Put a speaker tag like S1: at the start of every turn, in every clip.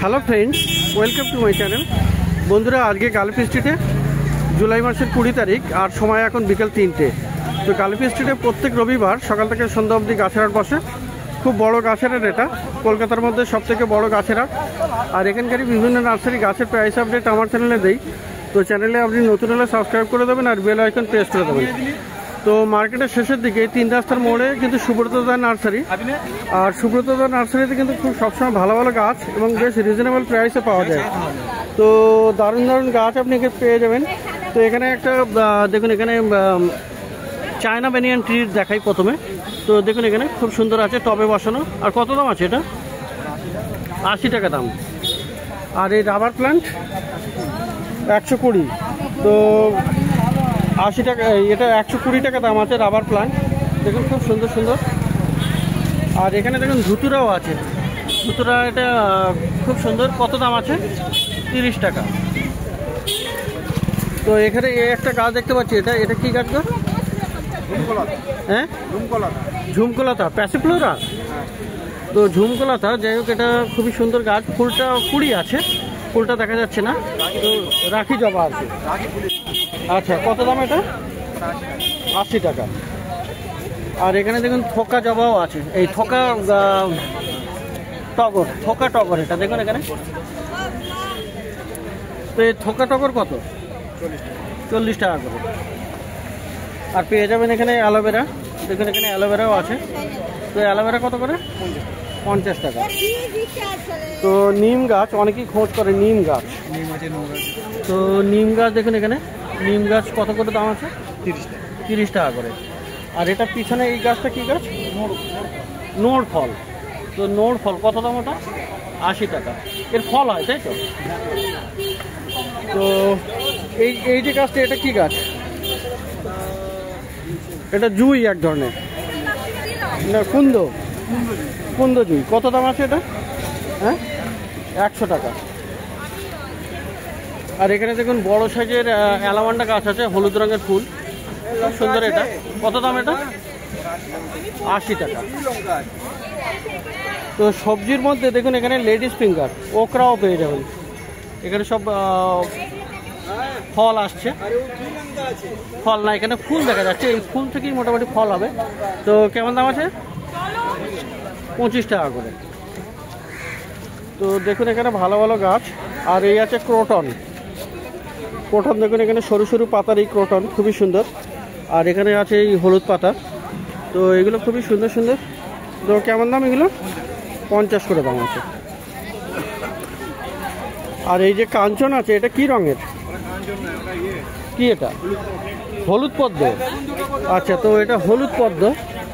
S1: Hello friends, welcome to my channel. বন্ধুরা, আজকে গালফি স্ট্রিটে জুলাই মাসের 20 তারিখ আর সময় এখন বিকেল 3টে। তো গালফি স্ট্রিটে প্রত্যেক রবিবার সকাল থেকে সন্ধ্যা অবধি গাছের হাট বসে। খুব বড় গাছের হাট এটা, কলকাতার মধ্যে সবথেকে বড় গাছের হাট। আর এখানকারই বিভিন্ন নার্সারি গাছের প্রাইস আপডেট আমার চ্যানেলে দেই। তো চ্যানেলে আপনি নতুন হলে সাবস্ক্রাইব করে দেবেন আর বেল আইকন প্রেস করে দেবেন। তো মার্কেটের শেষের দিকে 3 রাস্তার মোড়ে কিন্তু সুব্রতদা নার্সারি। আর সুব্রতদা নার্সারিতে কিন্তু খুব সবসময় ভালো ভালো গাছ এবং বেশ রিজনেবল প্রাইসে পাওয়া যায়। তো দারুণ দারুণ গাছ আপনি এখানে পেয়ে যাবেন। তো এখানে একটা দেখুন, এখানে চায়না ব্যানিয়ান ট্রি দেখাই প্রথমে। তো দেখুন এখানে খুব সুন্দর আছে, টবে বসানো। আর কত দাম আছে এটা? 80 টাকা দাম। আর এই রাবার প্ল্যান্ট 120। তো 80 টাকা, এটা 120 টাকা দাম আছে রাবার প্ল্যান্ট। দেখুন খুব সুন্দর সুন্দর। আর এখানে দেখুন ধুতুরাও আছে। ধুতুরা এটা খুব সুন্দর। কত দাম আছে? 30 টাকা। তো এখানে একটা গাছ দেখতে পাচ্ছি, এটা কি গাছ গো? হ্যাঁ, ঝুমকোলতা, প্যাসিফ্লোরা। তো ঝুমকোলতা, যাই হোক, এটা খুবই সুন্দর গাছ। ফুলটা কুড়ি আছে, ফুলটা দেখা যাচ্ছে না। তো রাখি জবা আছে। আচ্ছা, কত দাম এটা? 80 টাকা। আর এখানে দেখুন থোকা জবাও আছে। এই থোকা টগর, থোকা টগর এটা দেখুন এখানে। তো এই থোকা টগর কত? 40 টাকা করে। আর পেয়ে যাবেন এখানে অ্যালোভেরা। দেখুন এখানে অ্যালোভেরাও আছে। তো অ্যালোভেরা কত করে? 50 টাকা। তো নিম গাছ অনেকেই খোঁজ করে, নিম গাছ। তো নিম গাছ দেখুন এখানে, নিম গাছ কত করে দাম আছে? 30 টাকা করে। আর এটা পিছনে এই গাছটা কি গাছ? নোড় ফল। তো নোড় ফল কত দাম ওটা? 80 টাকা। এর ফল হয়, তাই তো? তো এই যে গাছটা, এটা কি গাছ? এটা জুই এক ধরনের, না কুন্দ জুই। কত দাম আছে এটা? হ্যাঁ, 100 টাকা। আর এখানে দেখুন বড় সাইজের অ্যালামান্ডা গাছ আছে, হলুদ রঙের ফুল, খুব সুন্দর। এটা কত দাম? এটা 80 টাকা। তো সবজির মধ্যে দেখুন এখানে লেডিস ফিঙ্গার, ওকরাও পেয়ে যাবেন। এখানে সব ফল আসছে, ফল না, এখানে ফুল দেখা যাচ্ছে। এই ফুল থেকেই মোটামুটি ফল হবে। তো কেমন দাম আছে? 25 টাকা করে। তো দেখুন এখানে ভালো ভালো গাছ। আর এই আছে ক্রোটন। ক্রোটন দেখুন এখানে সরু সরু পাতার এই ক্রোটন খুবই সুন্দর। আর এখানে আছে এই হলুদ পাতা। তো এগুলো খুবই সুন্দর সুন্দর। তো কেমন দাম এগুলো? 50 করে দাম আছে। আর এই যে কাঞ্চন আছে, এটা কি রঙের? কি এটা? হলুদ পদ্ম। আচ্ছা, তো এটা হলুদ পদ্ম।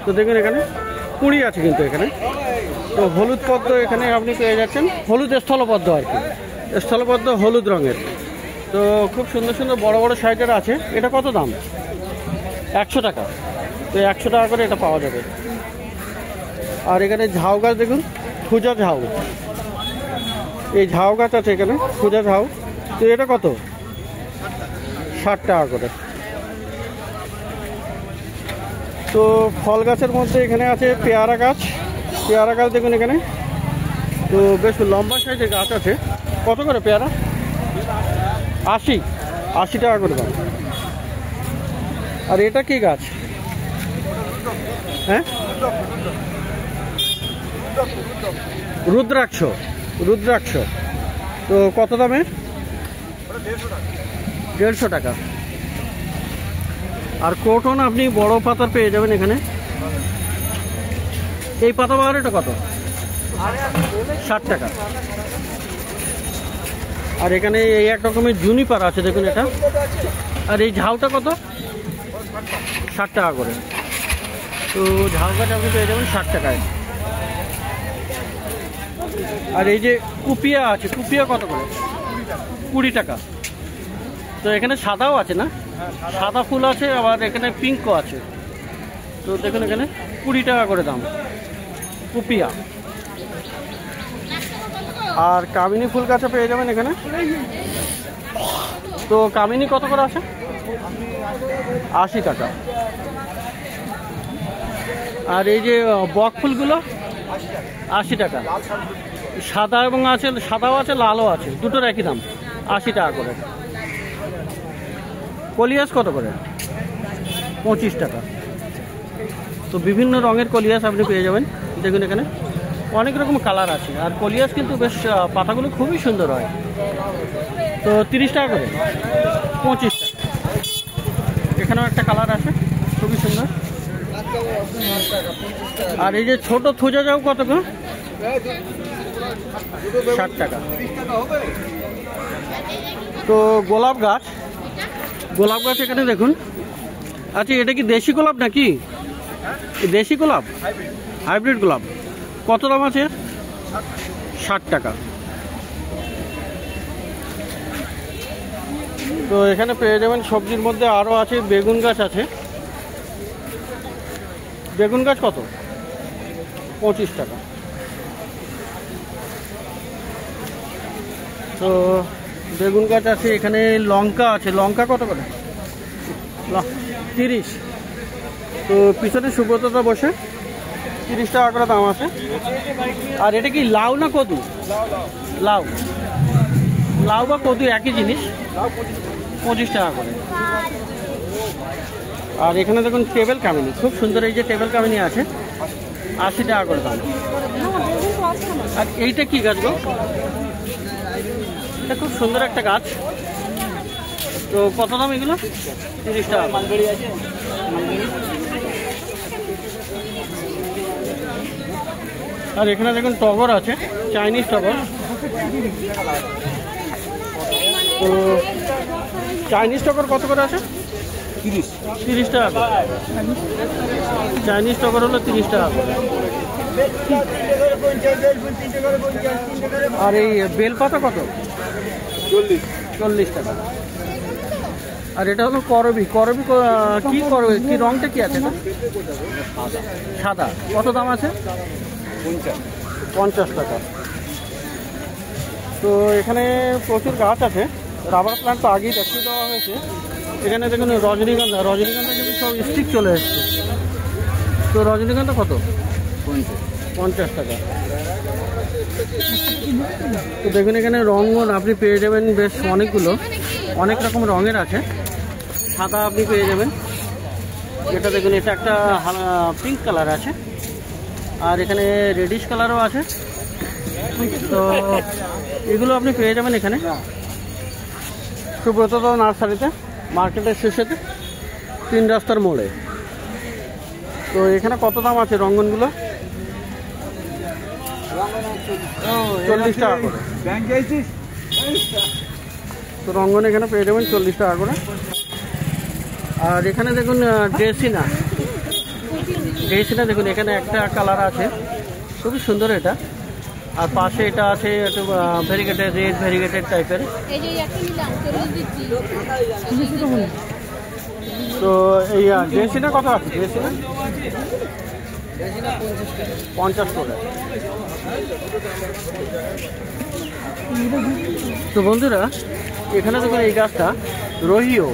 S1: তো দেখুন এখানে কুড়ি আছে কিন্তু এখানে। তো হলুদ পদ্ম এখানে আপনি পেয়ে যাচ্ছেন, হলুদ স্থলপদ্ম আর কি, স্থলপদ্ম হলুদ রঙের। তো খুব সুন্দর সুন্দর বড় বড় সাইজের আছে। এটা কত দাম? 100 টাকা। তো 100 টাকা করে এটা পাওয়া যাবে। আর এখানে ঝাউ গাছ দেখুন, খুজা ঝাউ। এই ঝাউ গাছ আছে এখানে, খুজা ঝাউ। তো এটা কত? 60 টাকা করে। তো ফল গাছের মধ্যে এখানে আছে পেয়ারা গাছ। পেয়ারা গাছ দেখুন এখানে। তো বেশ লম্বা সাইজের গাছ আছে। কত করে পেয়ারা? 80 টাকা করে দাম। আর এটা কি গাছ? হ্যাঁ, রুদ্রাক্ষ। রুদ্রাক্ষ। তো কত দামের? 150 টাকা। আর ক্রোটন আপনি বড় পাতার পেয়ে যাবেন এখানে। এই পাতা বাগান এটা কত? 60 টাকা। আর এখানে এই এক রকমের জুনিপার আছে দেখুন এটা। আর এই ঝাউটা কত? 60 টাকা করে। তো ঝাউ গাছ আপনি পেয়ে যাবেন 60 টাকায়। আর এই যে কুপিয়া আছে, কুপিয়া কত করে? 20 টাকা। তো এখানে সাদাও আছে না? সাদা ফুল আছে, আবার এখানে পিঙ্কও আছে। তো দেখুন এখানে 20 টাকা করে দাম কুপিয়া। আর কামিনী ফুল গাছে পেয়ে যাবেন এখানে। তো কামিনী কত করে আছে? 80 টাকা। আর এই যে বক ফুলগুলো 80 টাকা। সাদা এবং আছে, সাদাও আছে লালও আছে, দুটোর একই দাম 80 টাকা করে। কলিয়াস কত করে? 25 টাকা। তো বিভিন্ন রঙের কলিয়াস আপনি পেয়ে যাবেন। দেখুন এখানে অনেক রকম কালার আছে, আর কলিয়াস কিন্তু বেশ পাতাগুলো খুবই সুন্দর হয়। তো 30 টাকা করে, 25 টাকা। এখানেও একটা কালার আছে খুবই সুন্দর। আর এই যে ছোট থুজা যাও কত করে? 60 টাকা। তো গোলাপ গাছ, গোলাপ গাছ এখানে দেখুন। আচ্ছা, এটা কি দেশি গোলাপ নাকি? দেশি গোলাপ, হাইব্রিড গোলাপ। কত দাম আছে? 60 টাকা। তো এখানে পেয়ে যাবেন সবজির মধ্যে আরও আছে, বেগুন গাছ আছে। বেগুন গাছ কত? 25 টাকা। তো বেগুন গাছ আছে এখানে। লঙ্কা আছে, লঙ্কা কত করে? 30। তো পিছনে সুব্রতটা বসে 30 টাকা করে দাম আছে। আর এটা কি লাউ না কদু? লাউ, লাউ বা কদু একই জিনিস, 25 টাকা করে। আর এখানে দেখুন টেবিল কামিনী, খুব সুন্দর। এই যে টেবিল কামিনী আছে, 80 টাকা করে দাম। আর এইটা কি গাছ গো? এটা খুব সুন্দর একটা গাছ। তো কত দাম এগুলো? 30 টাকা। আর এখানে দেখুন টগর আছে, চাইনিজ টগর। তো চাইনিজ টগর কত করে আছে? 30 টাকা করে। চাইনিজ টগর হলো 30 টাকা করে। আর এই বেলপাতা কত? 40 টাকা। আর এটা হলো করবি। করবি কি করবি, কি রংটা কি আছে? সাদা। কত দাম আছে? 50 টাকা। তো এখানে প্রচুর গাছ আছে। রাবার প্ল্যান্ট তো আগেই দেখিয়ে দেওয়া হয়েছে। এখানে দেখুন রজনীগন্ধা, রজনীগন্ধা কিন্তু সব স্টিক চলে এসছে। তো রজনীগন্ধা কত? 50 টাকা। তো দেখুন এখানে রঙন আপনি পেয়ে যাবেন বেশ অনেকগুলো, অনেক রকম রঙের আছে। সাদা আপনি পেয়ে যাবেন, এটা দেখুন এটা একটা পিঙ্ক কালার আছে। আর এখানে রেডিশ কালারও আছে। তো এগুলো আপনি পেয়ে যাবেন এখানে সুব্রত নার্সারিতে, মার্কেটের শেষেতে, 3 রাস্তার মোড়ে। তো এখানে কত দাম আছে রঙ্গনগুলো? 40 টাকা করে। তো রঙ্গন এখানে পেয়ে যাবেন 40 টাকা করে। আর এখানে দেখুন ড্রেসিনা, ড্রেসিনা দেখুন এখানে একটা কালার আছে, খুবই সুন্দর এটা। আর পাশে এটা আছে একটু ভেরিগেটেড, রেড ভেরিগেটেড টাইপের। তো এই ড্রেসিনা কত আছে? ড্রেসিনা 50 করে। তো বন্ধুরা এখানে দেখুন এই গাছটা রহিও,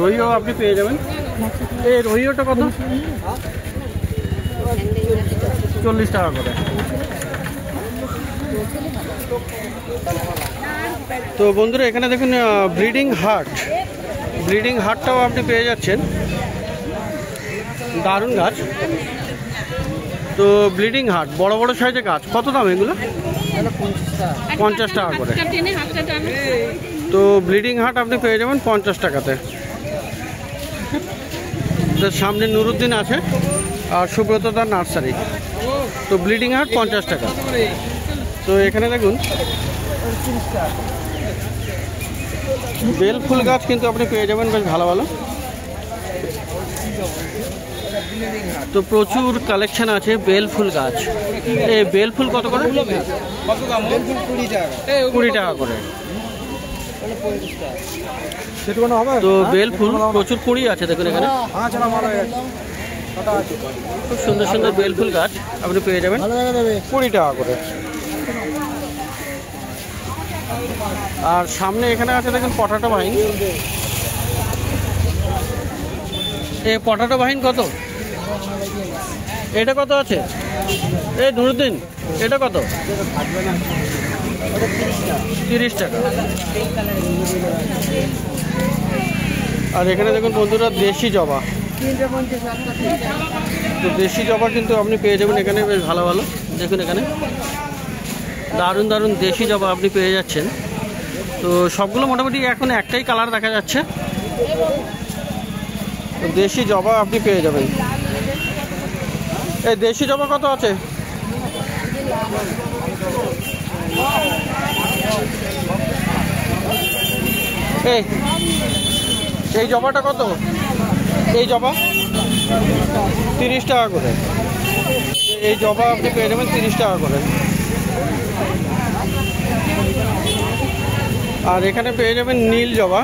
S1: রহিও আপনি পেয়ে যাবেন। এই রহিওটা কত? 40 টাকা করে। তো বন্ধুরা এখানে দেখুন ব্রিডিং হার্ট, ব্রিডিং হার্টটাও আপনি পেয়ে যাচ্ছেন। দারুণ গাছ। তো ব্লিডিং হার্ট বড় বড় সাইজের গাছ, কত দাম এগুলো? 50 টাকা করে। তো ব্লিডিং হার্ট আপনি পেয়ে যাবেন 50 টাকাতে। তো সামনে নুরুদ্দিন আছে আর সুব্রত দার নার্সারি। তো ব্লিডিং হার্ট 50 টাকা। তো এখানে দেখুন বেল ফুল গাছ কিন্তু আপনি পেয়ে যাবেন বেশ ভালো ভালো। তো প্রচুর কালেকশন আছে বেল ফুল গাছ। এই বেল ফুল কত করে? 20 টাকা করে। তো বেল ফুল প্রচুর কুড়ি আছে দেখুন এখানে, খুব সুন্দর সুন্দর বেল ফুল গাছ আপনি পেয়ে যাবেন 20 টাকা করে। আর সামনে এখানে আছে দেখুন পটাটো ভাইন। এই পটাটো ভাইন কত? এটা কত আছে? এই নুরুদ্দিন এটা কত? 30 টাকা। আর এখানে দেখুন বন্ধুরা দেশি জবা, তো দেশি জবা কিন্তু আপনি পেয়ে যাবেন এখানে বেশ ভালো ভালো। দেখুন এখানে দারুণ দারুণ দেশি জবা আপনি পেয়ে যাচ্ছেন। তো সবগুলো মোটামুটি এখন একটাই কালার দেখা যাচ্ছে। তো দেশি জবা আপনি পেয়ে যাবেন। এই দেশি জবা কত আছে? এই জবাটা কত? এই জবা 30 টাকা করে। এই জবা আপনি পেয়ে যাবেন 30 টাকা করে। আর এখানে পেয়ে যাবেন নীল জবা।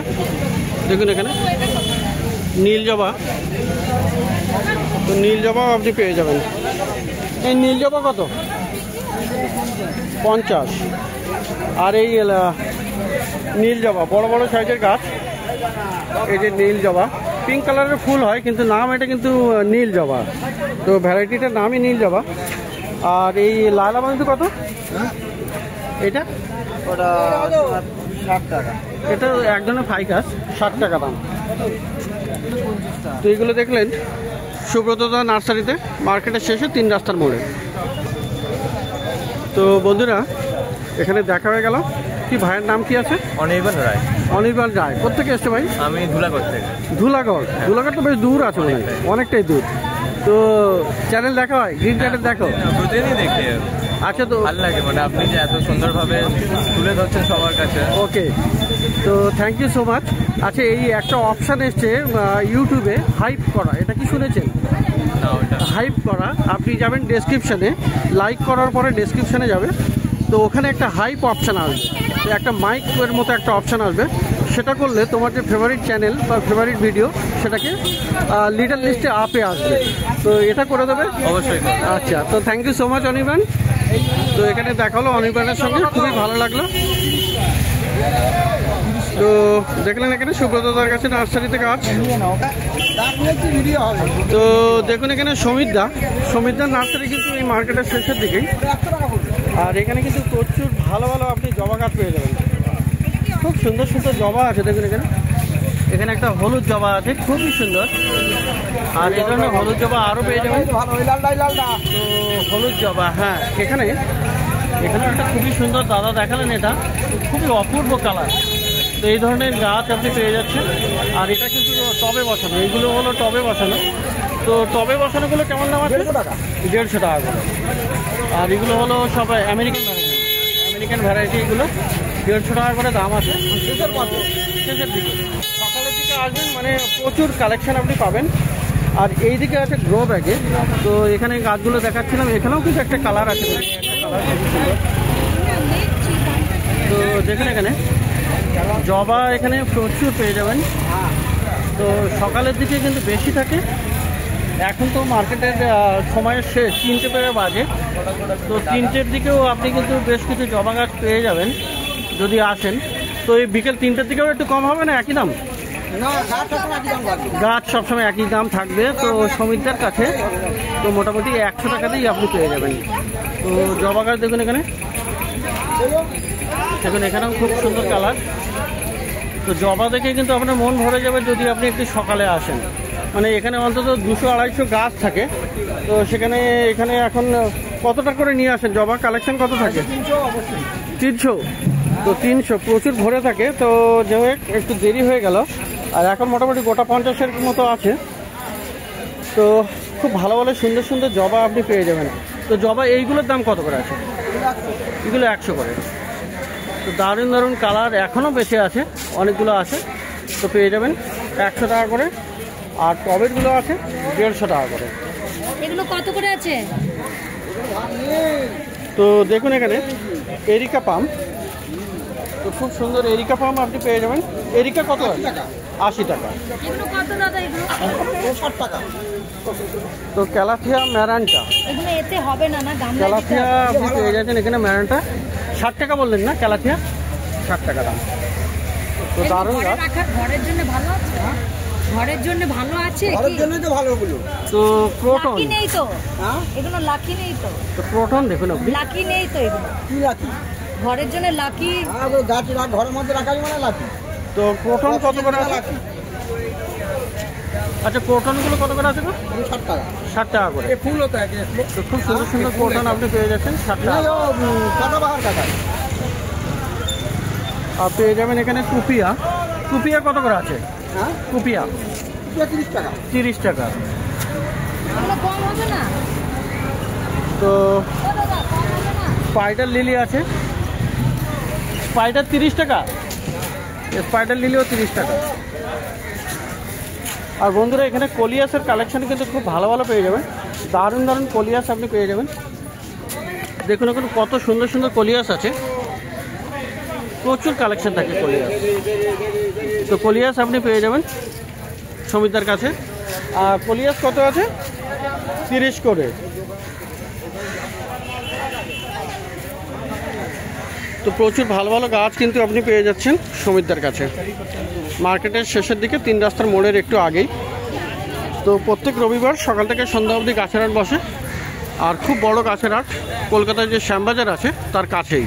S1: দেখুন এখানে নীল জবা, তো নীল জবাও আপনি পেয়ে যাবেন। এই নীল জবা কত? 50। আর এই নীল জবা বড় বড় সাইজের গাছ, এই যে নীল জবা, পিঙ্ক কালারের ফুল হয় কিন্তু নাম এটা কিন্তু নীল জবা, তো ভ্যারাইটিটার নামই নীল জবা। আর এই লাল আমন্ত্রী কত? এটা
S2: ওটা 60 টাকা।
S1: এটা এক ধরনের ফাইকাস, 60 টাকা দাম। তো এইগুলো দেখলেন সুব্রতদা নার্সারিতে, মার্কেটের শেষে 3 রাস্তার মোড়ে। তো বন্ধুরা এখানে দেখা হয়ে গেল। কি ভাইয়ের নাম কি আছে?
S2: অনির্বাণ রায়।
S1: অনির্বাণ রায়। কোথেকে এসছে ভাই?
S2: আমি ধুলাগড় থেকে।
S1: ধুলাগড়? ধুলাগড় তো বেশ দূর আছে, অনেকটাই দূর। তো চ্যানেল দেখা হয়? গ্রিন চ্যানেল দেখো?
S2: প্রতিদিনই দেখি। আচ্ছা, তো ভালো লাগে, মানে আপনি যে এত সুন্দরভাবে তুলে ধরছেন সবার কাছে। ওকে,
S1: তো থ্যাংক ইউ সো মাচ। আচ্ছা, এই একটা অপশান এসছে ইউটিউবে হাইপ করা, এটা কি শুনেছেন? হাইপ করা, আপনি যাবেন ডেসক্রিপশানে, লাইক করার পরে ডেসক্রিপশানে যাবে, তো ওখানে একটা হাইপ অপশান আসবে, তো একটা মাইকের মতো একটা অপশান আসবে। সেটা করলে তোমার যে ফেভারিট চ্যানেল বা ফেভারিট ভিডিও সেটাকে লিডার লিস্টে আপে আসবে, তো এটা করে দেবে
S2: অবশ্যই।
S1: আচ্ছা, তো thank you so much Anirban. তো এখানে দেখা হলো অনির্বাণের সঙ্গে, খুবই ভালো লাগলো। তো দেখলেন এখানে সুব্রতদার কাছে নার্সারিতে কাজ। তো দেখুন এখানে সমিতদার নার্সারি কিন্তু এই মার্কেটের শেষের দিকেই। আর এখানে কিন্তু প্রচুর ভালো ভালো আপনি জবা গাছ পেয়ে যাবেন, খুব সুন্দর সুন্দর জবা আছে। দেখুন এখানে একটা হলুদ জবা আছে, খুবই সুন্দর। আর এই ধরনের হলুদ জবা আরও পেয়ে যাবেন। তো হলুদ জবা, হ্যাঁ, এখানে একটা খুবই সুন্দর দাদা দেখালেন, এটা খুবই অপূর্ব কালার। তো এই ধরনের গাছ আপনি পেয়ে যাচ্ছেন। আর এটা কিন্তু টবে বসানো, এইগুলো হলো টবে বসানো। তো টবে বসানোগুলো কেমন দাম আছে? 150 টাকা করে। আর এগুলো হলো সব আমেরিকান ভ্যারাইটি, এগুলো 150 টাকা করে দাম আছে। শেষের দিকে সকালের দিকে আসবেন, মানে প্রচুর কালেকশন আপনি পাবেন। আর এই দিকে আছে গ্রো ব্যাগে, তো এখানে গাছগুলো দেখাচ্ছিলাম, এখানেও কিন্তু একটা কালার আছে, তো দেখুন এখানে জবা এখানে প্রচুর পেয়ে যাবেন। তো সকালের দিকে কিন্তু বেশি থাকে, এখন তো মার্কেটের সময়ের শেষ, 3টে বাজে, তো 3টের দিকেও আপনি কিন্তু বেশ কিছু জবা গাছ পেয়ে যাবেন যদি আসেন। তো এই বিকেল 3টের দিকেও একটু কম হবে না? একই দাম? গাছ সবসময় একই দাম থাকবে। তো সমিতদার কাছে তো মোটামুটি 100 টাকাতেই আপনি পেয়ে যাবেন। তো জবা গাছ দেখুন এখানে, এখানেও খুব সুন্দর কালার। তো জবা দেখে কিন্তু আপনার মন ভরে যাবে যদি আপনি একটু সকালে আসেন। মানে এখানে অন্তত 200-250 গাছ থাকে, তো এখানে এখন কতটা করে নিয়ে আসেন জবা? কালেকশন কত থাকে? 300। তো 300 প্রচুর ভরে থাকে। তো যে একটু দেরি হয়ে গেল, আর এখন মোটামুটি গোটা 50-এর মতো আছে। তো খুব ভালো ভালো সুন্দর সুন্দর জবা আপনি পেয়ে যাবেন। তো জবা এইগুলোর দাম কত করে আছে? এগুলো 100 করে। তো দারুণ দারুণ কালার এখনও বেঁচে আছে, অনেকগুলো আছে, তো পেয়ে যাবেন 100 টাকা করে। আর টবেরগুলো আছে 150 টাকা করে।
S3: এগুলো কত করে আছে?
S1: তো দেখুন এখানে এরিকা পাম, তো খুব সুন্দর এরিকা পাম আপনি পেয়ে যাবেন। এরিকা কত? 80 টাকা।
S3: এগুলো কত দাদা? এগুলো
S2: 60 টাকা।
S1: তো ক্যালাথিয়া ম্যারান্টা,
S3: এগুলো এতে হবে না না? গামলা
S1: ক্যালাথিয়া আপনি পেয়ে যাচ্ছেন এখানে। ম্যারান্টা 60 টাকা বললেন না? ক্যালাথিয়া 60 টাকা দাম। তো দারুণ গাছ,
S3: ঘরের জন্য ভালো আছে। ঘরের জন্য ভালো আছে
S4: ঘরের জন্যই তো ভালো ওগুলো।
S1: তো ক্রোটন,
S3: লাকি নেই তো
S4: হ্যাঁ
S3: এগুলো, লাকি নেই তো,
S1: তো ক্রোটন দেখুন আপনি।
S3: লাকি নেই তো এগুলো
S4: কি লাকি?
S3: ঘরের জন্য লাকি।
S4: হ্যাঁ ওই গাছ ঘরের মধ্যে রাখাই মানে লাকি।
S1: তো ক্রোটন কত করে আছে?
S4: লাকি
S1: আচ্ছা ক্রোটনগুলো কত করে আছে গো?
S4: 60 টাকা।
S1: 60 টাকা করে।
S4: ফুলও তো একই।
S1: তো খুব সুন্দর সুন্দর ক্রোটন আপনি পেয়ে যাচ্ছেন 60 টাকা।
S4: কাটা বাহার কাটা।
S1: আর পেয়ে যাবেন এখানে কুপিয়া। কুপিয়া কত করে আছে?
S4: হ্যাঁ
S1: কুপিয়া
S4: 30 টাকা।
S1: 30 টাকা।
S3: এগুলো কম হবে না
S1: তো
S3: ও দাদা, কম হবে না?
S1: স্পাইডার লিলি আছে, স্পাইডার 30 টাকা, স্পাইডার লিলিও 30 টাকা। আর বন্ধুরা এখানে কলিয়াসের কালেকশন কিন্তু খুব ভালো ভালো পেয়ে যাবেন, দারুণ দারুণ কলিয়াস আপনি পেয়ে যাবেন। দেখুন এখন কত সুন্দর সুন্দর কলিয়াস আছে, প্রচুর কালেকশন থাকে কলিয়াস। তো কলিয়াস আপনি পেয়ে যাবেন সমিতার কাছে। আর কলিয়াস কত আছে? 30 করে। তো প্রচুর ভালো ভালো গাছ কিন্তু আপনি পেয়ে যাচ্ছেন সমিতার কাছে, মার্কেটের শেষের দিকে 3 রাস্তার মোড়ের একটু আগেই। তো প্রত্যেক রবিবার সকাল থেকে সন্ধ্যা অবধি গাছের হাট বসে, আর খুব বড় গাছের হাট কলকাতায় যে শ্যামবাজার আছে তার কাছেই।